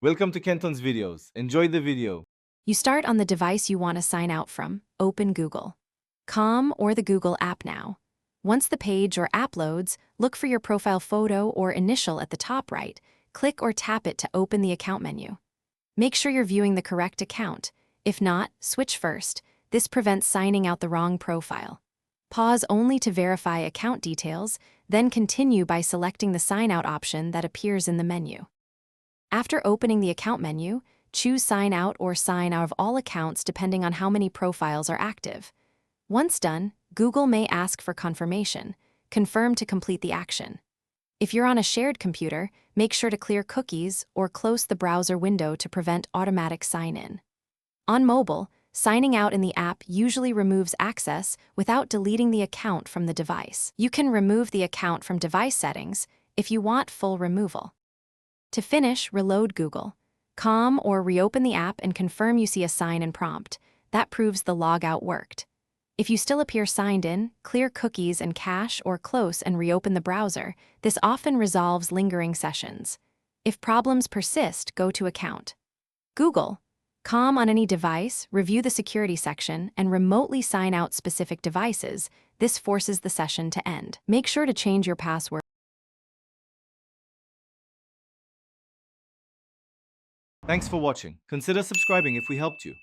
Welcome to Kenton's videos. Enjoy the video. You start on the device you want to sign out from. Open Google. Com or the Google app now. Once the page or app loads, look for your profile photo or initial at the top right. Click or tap it to open the account menu. Make sure you're viewing the correct account. If not, switch first. This prevents signing out the wrong profile. Pause only to verify account details, then continue by selecting the sign out option that appears in the menu. After opening the account menu, choose Sign Out or Sign Out of all accounts depending on how many profiles are active. Once done, Google may ask for confirmation. Confirm to complete the action. If you're on a shared computer, make sure to clear cookies or close the browser window to prevent automatic sign-in. On mobile, signing out in the app usually removes access without deleting the account from the device. You can remove the account from device settings if you want full removal. To finish, reload Google. Com or reopen the app and confirm you see a sign-in prompt. That proves the logout worked. If you still appear signed in, clear cookies and cache or close and reopen the browser. This often resolves lingering sessions. If problems persist, go to Account. Google. Com on any device, review the security section, and remotely sign out specific devices. This forces the session to end. Make sure to change your password. Thanks for watching. Consider subscribing if we helped you.